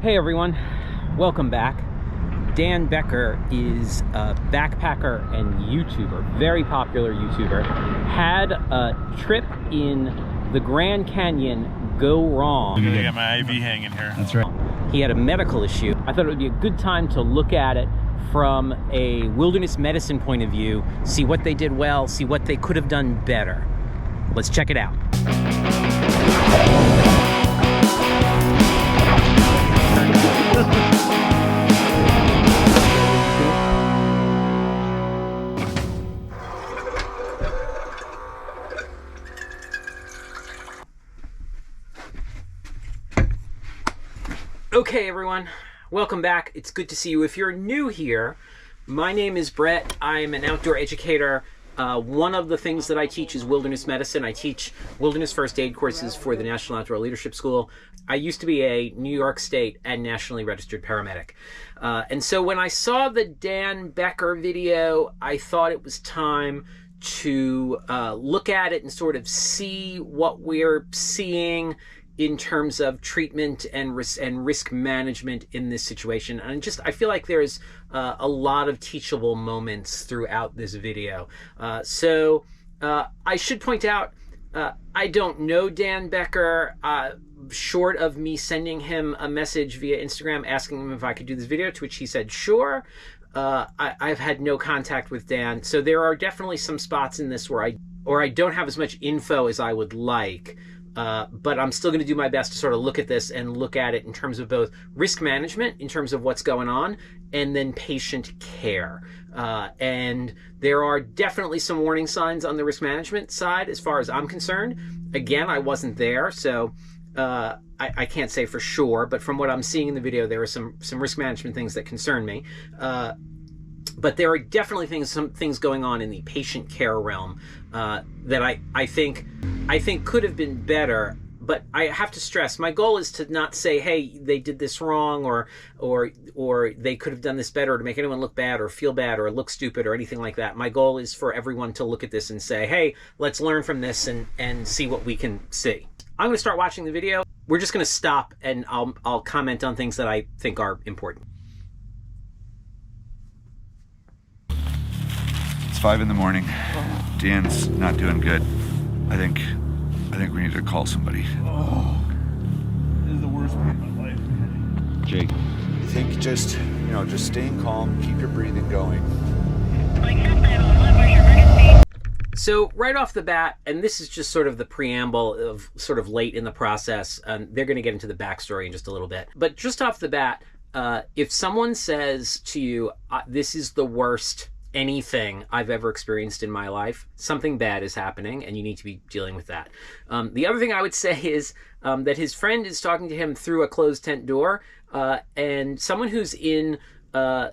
Hey everyone, welcome back. Dan Becker is a backpacker and YouTuber, very popular YouTuber. Had a trip in the Grand Canyon go wrong. I got my IV hanging here. That's right. He had a medical issue. I thought it would be a good time to look at it from a wilderness medicine point of view, see what they did well, see what they could have done better. Let's check it out. Okay, everyone, welcome back. It's good to see you. If you're new here, my name is Brett. I'm an outdoor educator. One of the things that I teach is wilderness medicine. I teach wilderness first aid courses for the National Outdoor Leadership School. I used to be a New York State and nationally registered paramedic. And so when I saw the Dan Becker video, I thought it was time to look at it and sort of see what we're seeing in terms of treatment and risk management in this situation. And I feel like there's a lot of teachable moments throughout this video. So I should point out, I don't know Dan Becker, short of me sending him a message via Instagram asking him if I could do this video, to which he said, sure. I've had no contact with Dan. So there are definitely some spots in this where I don't have as much info as I would like. But I'm still going to do my best to sort of look at this and look at it in terms of both risk management, in terms of what's going on, and then patient care. And there are definitely some warning signs on the risk management side as far as I'm concerned. Again, I wasn't there, so I can't say for sure, but from what I'm seeing in the video, there are some risk management things that concern me. But there are definitely some things going on in the patient care realm that I think could have been better. But I have to stress, my goal is to not say, hey, they did this wrong, or they could have done this better, to make anyone look bad or feel bad or look stupid or anything like that. My goal is for everyone to look at this and say, hey, let's learn from this and see what we can see. I'm going to start watching the video. We're just going to stop and I'll comment on things that I think are important. It's 5 in the morning. Dan's not doing good. I think we need to call somebody. Oh, this is the worst part of my life. Jake, I think just staying calm, keep your breathing going. So right off the bat, and this is just sort of the preamble of sort of late in the process, they're going to get into the backstory in just a little bit. But just off the bat, if someone says to you, this is the worst anything I've ever experienced in my life, something bad is happening and you need to be dealing with that. The other thing I would say is that his friend is talking to him through a closed tent door, and someone who's in a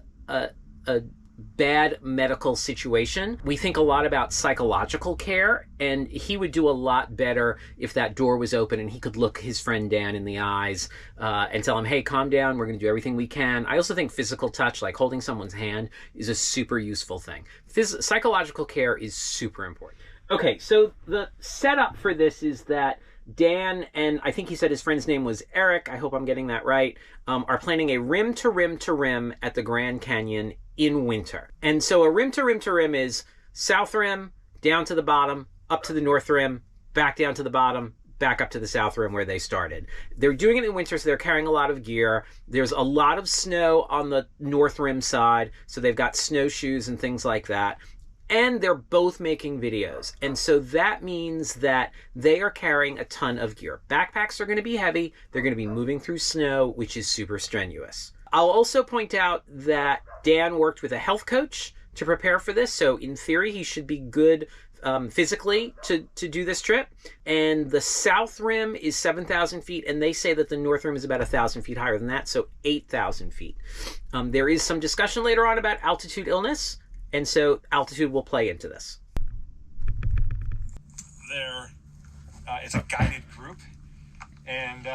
bad medical situation, we think a lot about psychological care, and he would do a lot better if that door was open and he could look his friend Dan in the eyes and tell him, hey, calm down, we're going to do everything we can. I also think physical touch, like holding someone's hand, is a super useful thing. Psychological care is super important. Okay, so the setup for this is that Dan, and I think he said his friend's name was Eric, I hope I'm getting that right, are planning a rim to rim to rim at the Grand Canyon in winter. And so a rim to rim to rim is south rim, down to the bottom, up to the north rim, back down to the bottom, back up to the south rim where they started. They're doing it in winter, so they're carrying a lot of gear. There's a lot of snow on the north rim side, so they've got snowshoes and things like that. And they're both making videos. And so that means that they are carrying a ton of gear. Backpacks are going to be heavy. They're going to be moving through snow, which is super strenuous. I'll also point out that Dan worked with a health coach to prepare for this. So in theory, he should be good physically to do this trip. And the south rim is 7,000 feet. And they say that the north rim is about 1,000 feet higher than that. So 8,000 feet. There is some discussion later on about altitude illness. And so altitude will play into this. It's a guided group, and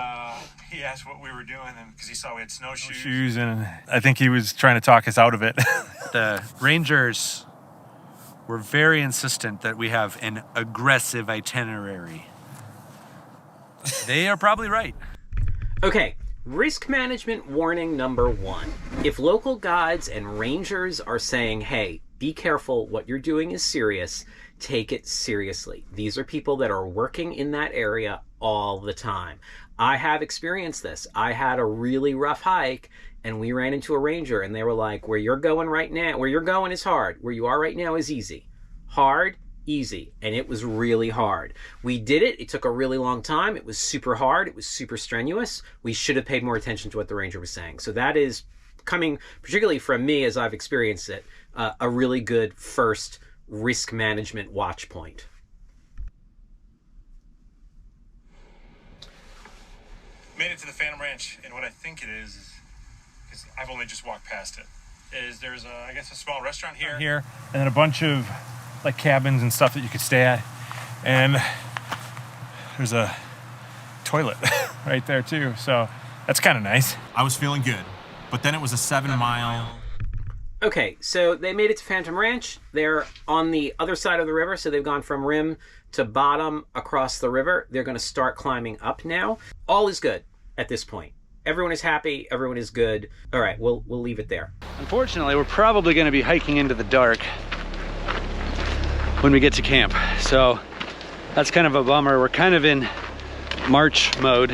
he asked what we were doing, and because he saw we had snowshoes, and I think he was trying to talk us out of it. The rangers were very insistent that we have an aggressive itinerary. They are probably right. Okay, Risk management warning number 1. If local guides and rangers are saying, hey, be careful, what you're doing is serious, take it seriously. These are people that are working in that area all the time. I have experienced this. I had a really rough hike and we ran into a ranger and they were like, where you're going right now, where you're going is hard. Where you are right now is easy. Hard, easy. And it was really hard. We did it. It took a really long time. It was super hard. It was super strenuous. We should have paid more attention to what the ranger was saying. So that is coming particularly from me as I've experienced it, a really good first risk management watch point. Made it to the Phantom Ranch, and what I think it is because I've only just walked past it, is there's I guess a small restaurant here, and then a bunch of like cabins and stuff that you could stay at, and there's a toilet right there too, so that's kind of nice. I was feeling good, but then it was a 7-mile. Okay, so they made it to Phantom Ranch. They're on the other side of the river, so they've gone from rim to bottom across the river. They're going to start climbing up now. All is good at this point. Everyone is happy. Everyone is good. All right, we'll leave it there. Unfortunately, we're probably going to be hiking into the dark when we get to camp. So that's kind of a bummer. We're kind of in March mode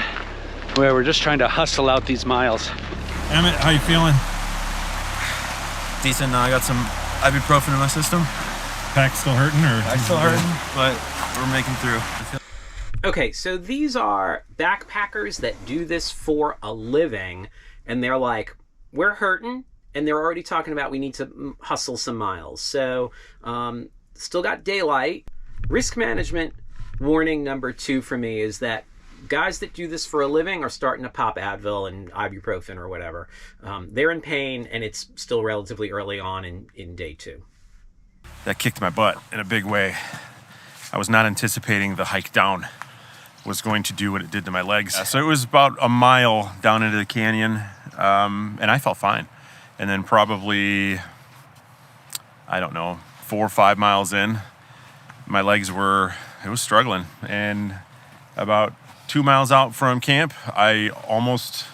where we're just trying to hustle out these miles. Emmett, how you feeling? Decent. I got some ibuprofen in my system. Pack still hurting, or? Pack's still hurting, but we're making through. Okay, so these are backpackers that do this for a living, and they're like, we're hurting, and they're already talking about we need to hustle some miles. So, still got daylight. Risk management warning number 2 for me is that guys that do this for a living are starting to pop Advil and ibuprofen or whatever. They're in pain, and it's still relatively early on in day 2. That kicked my butt in a big way. I was not anticipating the hike down was going to do what it did to my legs. So it was about a mile down into the canyon, and I felt fine. And then probably, I don't know, 4 or 5 miles in, my legs it was struggling. And about 2 miles out from camp, I almost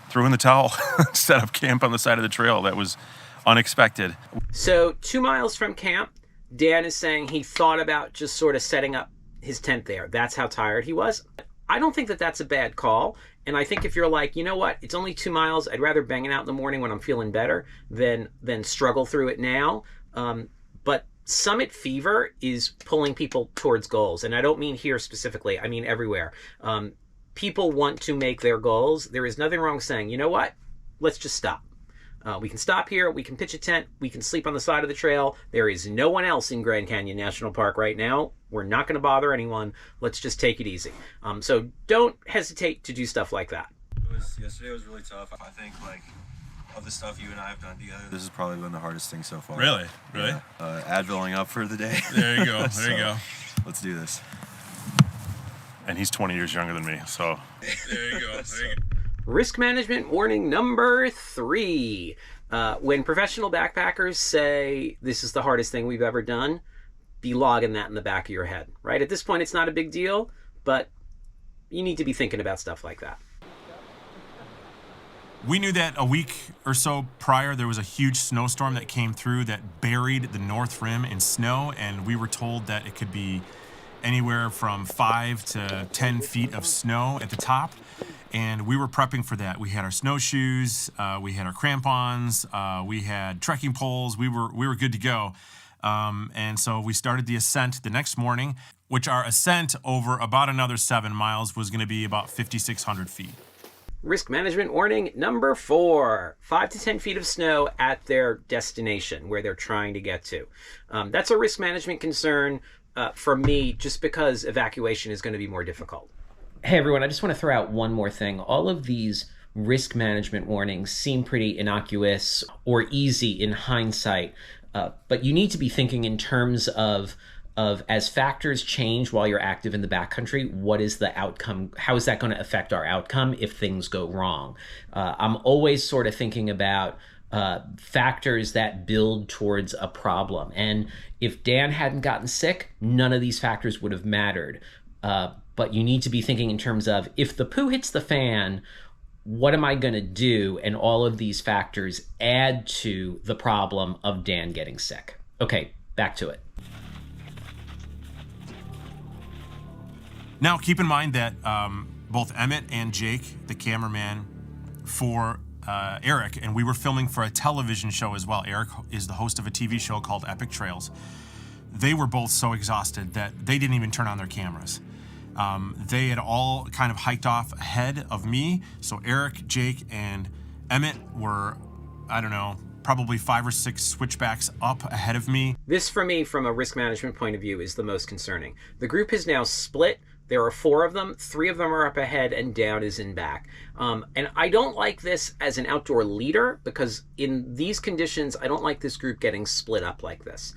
threw in the towel, set up camp on the side of the trail. That was unexpected. So 2 miles from camp, Dan is saying he thought about just sort of setting up his tent there. That's how tired he was. I don't think that that's a bad call. And I think if you're like, you know what, it's only 2 miles. I'd rather bang it out in the morning when I'm feeling better than struggle through it now. But summit fever is pulling people towards goals. And I don't mean here specifically. I mean everywhere. People want to make their goals. There is nothing wrong with saying, you know what, let's just stop. We can stop here, we can pitch a tent, we can sleep on the side of the trail. There is no one else in Grand Canyon National Park right now. We're not going to bother anyone. Let's just take it easy. So don't hesitate to do stuff like that. Yesterday was really tough. I think, like, of the stuff you and I have done together, this has probably been the hardest thing so far. Really? Yeah. Adviling up for the day. There you go. There you go. Let's do this. And he's 20 years younger than me, so. There you go. There you go. Risk management warning number 3. When professional backpackers say this is the hardest thing we've ever done, be logging that in the back of your head, right? At this point, it's not a big deal, but you need to be thinking about stuff like that. We knew that a week or so prior, there was a huge snowstorm that came through that buried the North Rim in snow, and we were told that it could be anywhere from 5 to 10 feet of snow at the top. And we were prepping for that. We had our snowshoes, we had our crampons, we had trekking poles. We were good to go. And so we started the ascent the next morning, which our ascent over about another 7 miles was going to be about 5,600 feet. Risk management warning number 4. 5 to 10 feet of snow at their destination, where they're trying to get to. That's a risk management concern for me, just because evacuation is going to be more difficult. Hey everyone, I just want to throw out one more thing. All of these risk management warnings seem pretty innocuous or easy in hindsight, but you need to be thinking in terms of as factors change while you're active in the backcountry, what is the outcome? How is that going to affect our outcome if things go wrong? I'm always sort of thinking about factors that build towards a problem. And if Dan hadn't gotten sick, none of these factors would have mattered. But you need to be thinking in terms of, if the poo hits the fan, what am I going to do? And all of these factors add to the problem of Dan getting sick. Okay, back to it. Now, keep in mind that both Emmett and Jake, the cameraman for Eric, and we were filming for a television show as well. Eric is the host of a TV show called Epic Trails. They were both so exhausted that they didn't even turn on their cameras. They had all kind of hiked off ahead of me. So Eric, Jake, and Emmett were, I don't know, probably 5 or 6 switchbacks up ahead of me. This, for me, from a risk management point of view, is the most concerning. The group is now split. There are 4 of them. 3 of them are up ahead and Dan is in back. And I don't like this as an outdoor leader, because in these conditions, I don't like this group getting split up like this.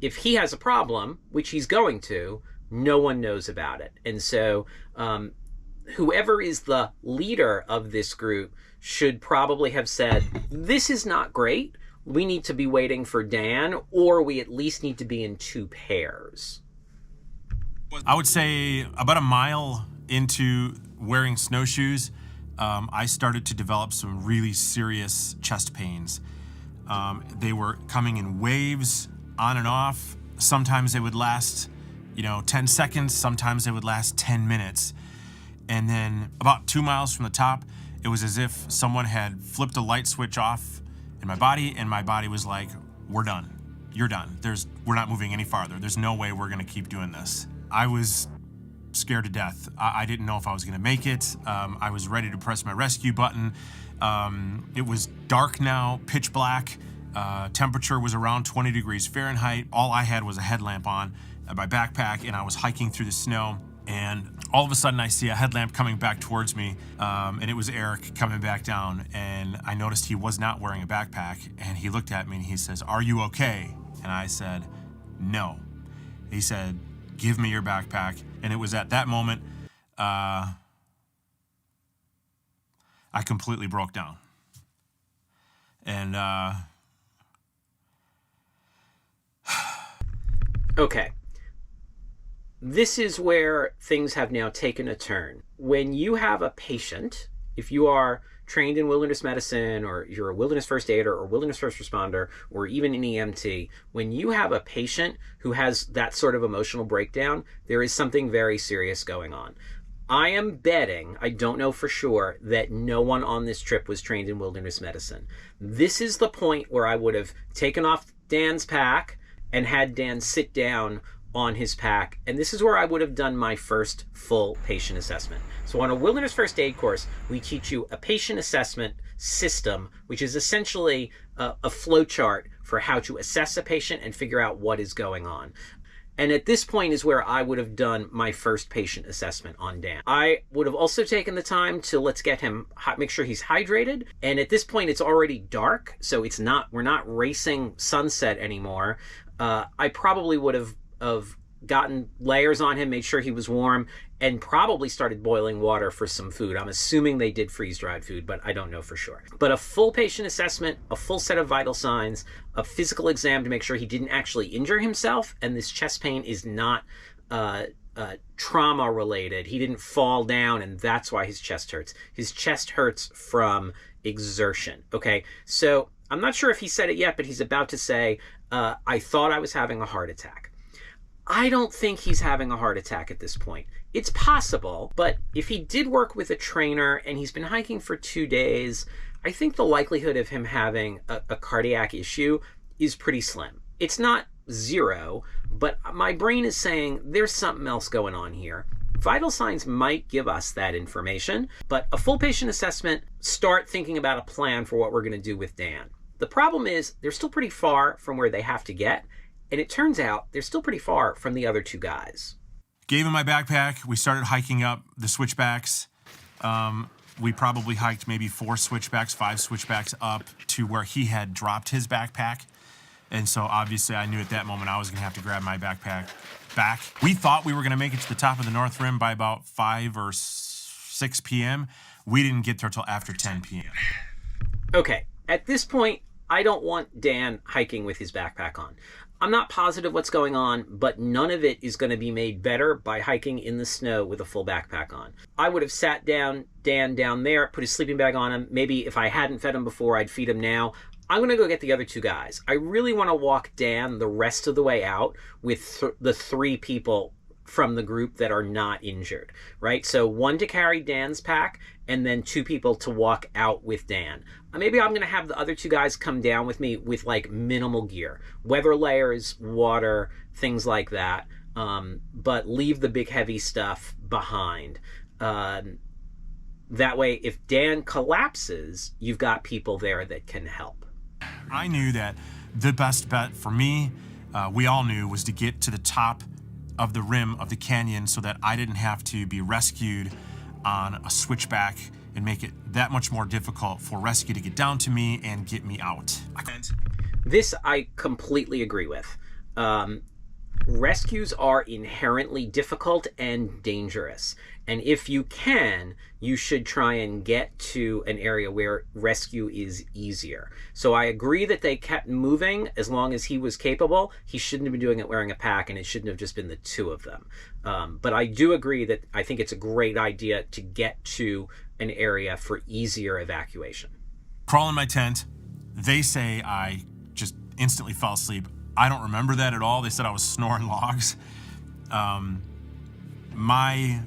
If he has a problem, which he's going to, no one knows about it. And so whoever is the leader of this group should probably have said, this is not great. We need to be waiting for Dan, or we at least need to be in 2 pairs. I would say about a mile into wearing snowshoes, I started to develop some really serious chest pains. They were coming in waves, on and off. Sometimes they would last 10 seconds, sometimes they would last 10 minutes. And then about 2 miles from the top, it was as if someone had flipped a light switch off in my body, and my body was like, we're done. You're done. We're not moving any farther. There's no way we're gonna keep doing this. I was scared to death. I didn't know if I was gonna make it. I was ready to press my rescue button. It was dark now, pitch black. Temperature was around 20 degrees Fahrenheit. All I had was a headlamp on, my backpack, and I was hiking through the snow. And all of a sudden I see a headlamp coming back towards me, and it was Eric coming back down. And I noticed he was not wearing a backpack, and he looked at me and he says, "Are you okay?" And I said, "No." He said, "Give me your backpack." And it was at that moment, I completely broke down. And Okay. This is where things have now taken a turn. When you have a patient, if you are trained in wilderness medicine, or you're a wilderness first aider or wilderness first responder, or even an EMT, when you have a patient who has that sort of emotional breakdown, there is something very serious going on. I am betting, I don't know for sure, that no one on this trip was trained in wilderness medicine. This is the point where I would have taken off Dan's pack and had Dan sit down on his pack, and this is where I would have done my first full patient assessment. So on a wilderness first aid course, we teach you a patient assessment system, which is essentially a flow chart for how to assess a patient and figure out what is going on. And at this point is where I would have done my first patient assessment on Dan. I would have also taken the time to let's get him, make sure he's hydrated. And at this point, it's already dark, so we're not racing sunset anymore. I probably would have gotten layers on him, made sure he was warm, and probably started boiling water for some food. I'm assuming they did freeze-dried food, but I don't know for sure. But a full patient assessment, a full set of vital signs, a physical exam to make sure he didn't actually injure himself, and this chest pain is not trauma-related. He didn't fall down, and that's why his chest hurts. His chest hurts from exertion, okay? So I'm not sure if he said it yet, but he's about to say, I thought I was having a heart attack. I don't think he's having a heart attack at this point. It's possible, but if he did work with a trainer and he's been hiking for 2 days, I think the likelihood of him having a cardiac issue is pretty slim. It's not 0, but my brain is saying there's something else going on here. Vital signs might give us that information, but a full patient assessment, start thinking about a plan for what we're going to do with Dan. The problem is they're still pretty far from where they have to get, and it turns out they're still pretty far from the other 2 guys. Gave him my backpack. We started hiking up the switchbacks. We probably hiked maybe 4 switchbacks, 5 switchbacks up to where he had dropped his backpack. And so obviously I knew at that moment I was gonna have to grab my backpack back. We thought we were gonna make it to the top of the North Rim by about 5 or 6 p.m. We didn't get there till after 10 p.m. Okay, at this point, I don't want Dan hiking with his backpack on. I'm not positive what's going on, but none of it is going to be made better by hiking in the snow with a full backpack on. I would have sat Dan down there, put his sleeping bag on him. Maybe if I hadn't fed him before, I'd feed him now. I'm going to go get the other two guys. I really want to walk Dan the rest of the way out with the three people from the group that are not injured, right? So one to carry Dan's pack and then two people to walk out with Dan. Maybe I'm going to have the other two guys come down with me with like minimal gear, weather layers, water, things like that, but leave the big heavy stuff behind. That way, if Dan collapses, you've got people there that can help. I knew that the best bet for me, we all knew, was to get to the top of the rim of the canyon so that I didn't have to be rescued on a switchback and make it that much more difficult for rescue to get down to me and get me out. This I completely agree with. Rescues are inherently difficult and dangerous. And if you can, you should try and get to an area where rescue is easier. So I agree that they kept moving as long as he was capable. He shouldn't have been doing it wearing a pack, and it shouldn't have just been the two of them. But I do agree that I think it's a great idea to get to an area for easier evacuation. Crawl in my tent. They say I just instantly fell asleep. I don't remember that at all. They said I was snoring logs. My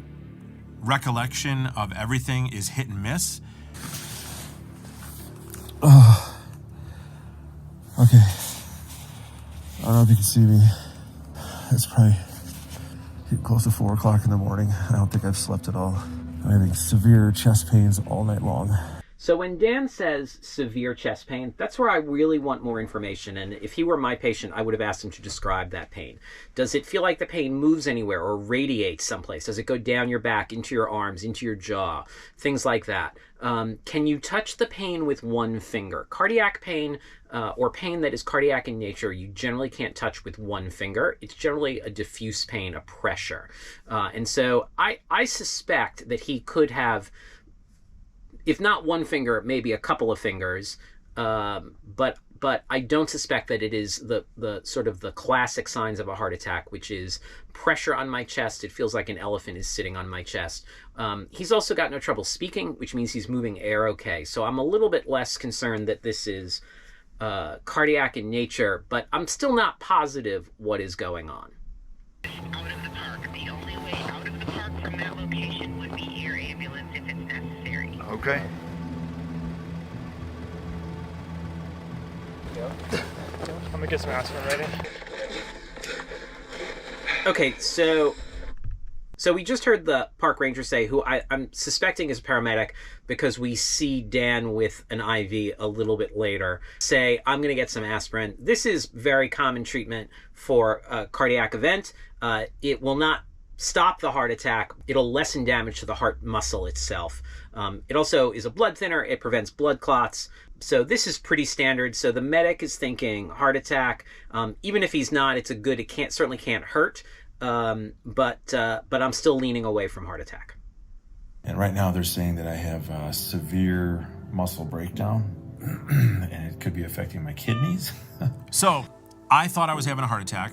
recollection of everything is hit and miss. Oh, okay. I don't know if you can see me. It's probably getting close to 4 o'clock in the morning. I don't think I've slept at all. I'm having severe chest pains all night long. So when Dan says severe chest pain, that's where I really want more information. And if he were my patient, I would have asked him to describe that pain. Does it feel like the pain moves anywhere or radiates someplace? Does it go down your back, into your arms, into your jaw? Things like that. Can you touch the pain with one finger? Cardiac pain or pain that is cardiac in nature, you generally can't touch with one finger. It's generally a diffuse pain, a pressure. And so I suspect that he could have, if not one finger, maybe a couple of fingers, but I don't suspect that it is the sort of the classic signs of a heart attack, which is pressure on my chest. It feels like an elephant is sitting on my chest. He's also got no trouble speaking, which means he's moving air okay. So I'm a little bit less concerned that this is cardiac in nature, but I'm still not positive what is going on. Out of the park. The only way out of the park from that location would be air ambulance if it's necessary. Okay. I'm gonna get some aspirin ready. Okay, so we just heard the park ranger say, who I'm suspecting is a paramedic because we see Dan with an IV a little bit later, say, I'm going to get some aspirin. This is very common treatment for a cardiac event. It will not stop the heart attack. It'll lessen damage to the heart muscle itself. It also is a blood thinner. It prevents blood clots. So this is pretty standard. So the medic is thinking heart attack. Even if he's not, it's a good, certainly can't hurt. But I'm still leaning away from heart attack. And right now they're saying that I have severe muscle breakdown and it could be affecting my kidneys. So I thought I was having a heart attack.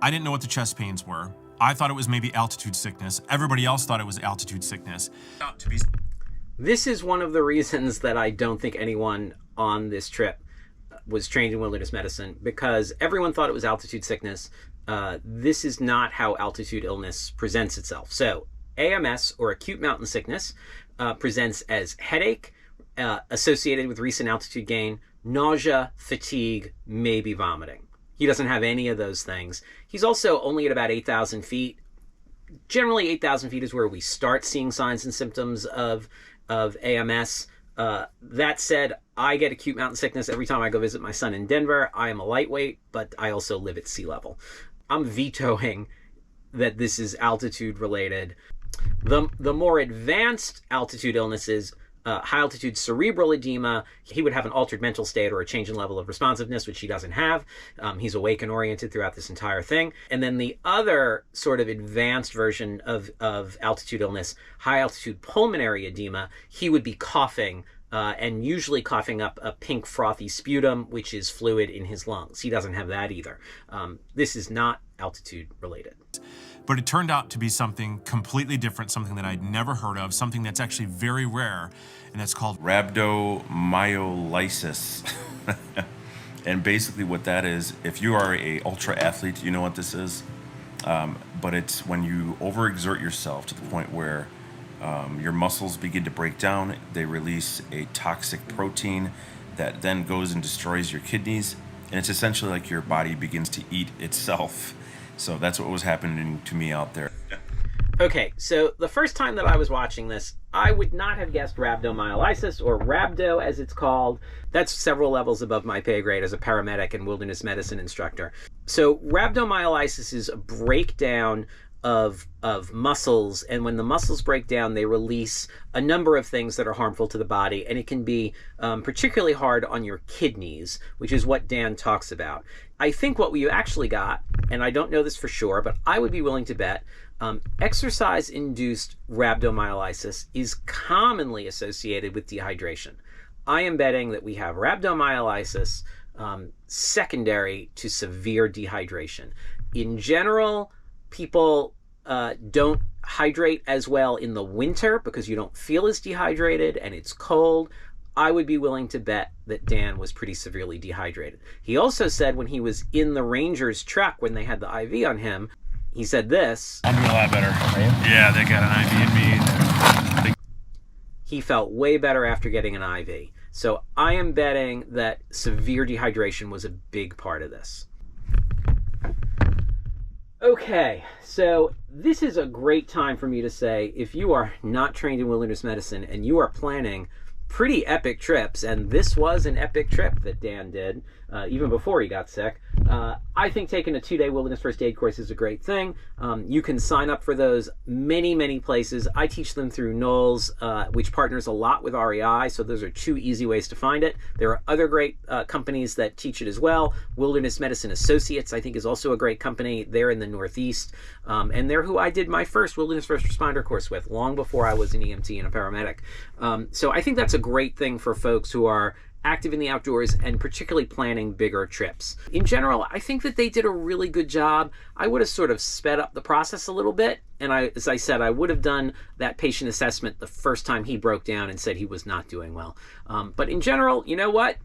I didn't know what the chest pains were. I thought it was maybe altitude sickness. Everybody else thought it was altitude sickness. This is one of the reasons that I don't think anyone on this trip was trained in wilderness medicine, because everyone thought it was altitude sickness. This is not how altitude illness presents itself. So AMS, or acute mountain sickness, presents as headache associated with recent altitude gain, nausea, fatigue, maybe vomiting. He doesn't have any of those things. He's also only at about 8,000 feet. Generally, 8,000 feet is where we start seeing signs and symptoms of AMS. That said, I get acute mountain sickness every time I go visit my son in Denver. I am a lightweight, but I also live at sea level. I'm vetoing that this is altitude related. The more advanced altitude illnesses, high altitude cerebral edema, he would have an altered mental state or a change in level of responsiveness, which he doesn't have. He's awake and oriented throughout this entire thing. And then the other sort of advanced version of altitude illness, high altitude pulmonary edema, he would be coughing and usually coughing up a pink frothy sputum, which is fluid in his lungs. He doesn't have that either. This is not altitude related. But it turned out to be something completely different, something that I'd never heard of, something that's actually very rare, and it's called rhabdomyolysis. And basically what that is, if you are a ultra athlete, you know what this is. But it's when you overexert yourself to the point where your muscles begin to break down. They release a toxic protein that then goes and destroys your kidneys. And it's essentially like your body begins to eat itself. So that's what was happening to me out there. Okay, so the first time that I was watching this, I would not have guessed rhabdomyolysis, or rhabdo as it's called. That's several levels above my pay grade as a paramedic and wilderness medicine instructor. So rhabdomyolysis is a breakdown of muscles, and when the muscles break down, they release a number of things that are harmful to the body, and it can be particularly hard on your kidneys, which is what Dan talks about. I think what we actually got, and I don't know this for sure, but I would be willing to bet exercise-induced rhabdomyolysis is commonly associated with dehydration. I am betting that we have rhabdomyolysis secondary to severe dehydration. In general, people don't hydrate as well in the winter because you don't feel as dehydrated and it's cold. I would be willing to bet that Dan was pretty severely dehydrated. He also said when he was in the Ranger's truck when they had the IV on him, he said this. I'm doing a lot better. Yeah, they got an IV in me. He felt way better after getting an IV. So I am betting that severe dehydration was a big part of this. Okay, so this is a great time for me to say, if you are not trained in wilderness medicine and you are planning pretty epic trips, and this was an epic trip that Dan did, even before he got sick, I think taking a 2-day wilderness first aid course is a great thing. You can sign up for those many places. I teach them through NOLS, which partners a lot with REI, so those are 2 easy ways to find it. There are other great companies that teach it as well. Wilderness Medicine Associates, I think, is also a great company. They're in the Northeast, and they're who I did my first wilderness first responder course with, long before I was an EMT and a paramedic. So I think that's a great thing for folks who are active in the outdoors and particularly planning bigger trips. In general, I think that they did a really good job. I would have sort of sped up the process a little bit, and as I said, I would have done that patient assessment the first time he broke down and said he was not doing well. But in general, you know what?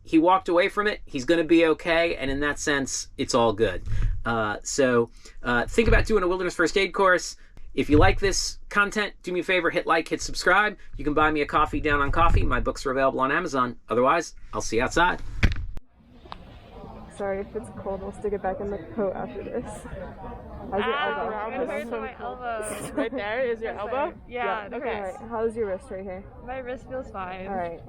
He walked away from it. He's going to be okay, and in that sense, it's all good. So think about doing a wilderness first aid course. If you like this content, do me a favor, hit like, hit subscribe. You can buy me a coffee down on Coffee. My books are available on Amazon. Otherwise, I'll see you outside. Sorry if it's cold, we'll stick it back in the coat after this. How's your elbow? It hurts on my elbow. Right there is your elbow? Yeah, it okay. hurts. Right. How's your wrist right here? My wrist feels fine. All right.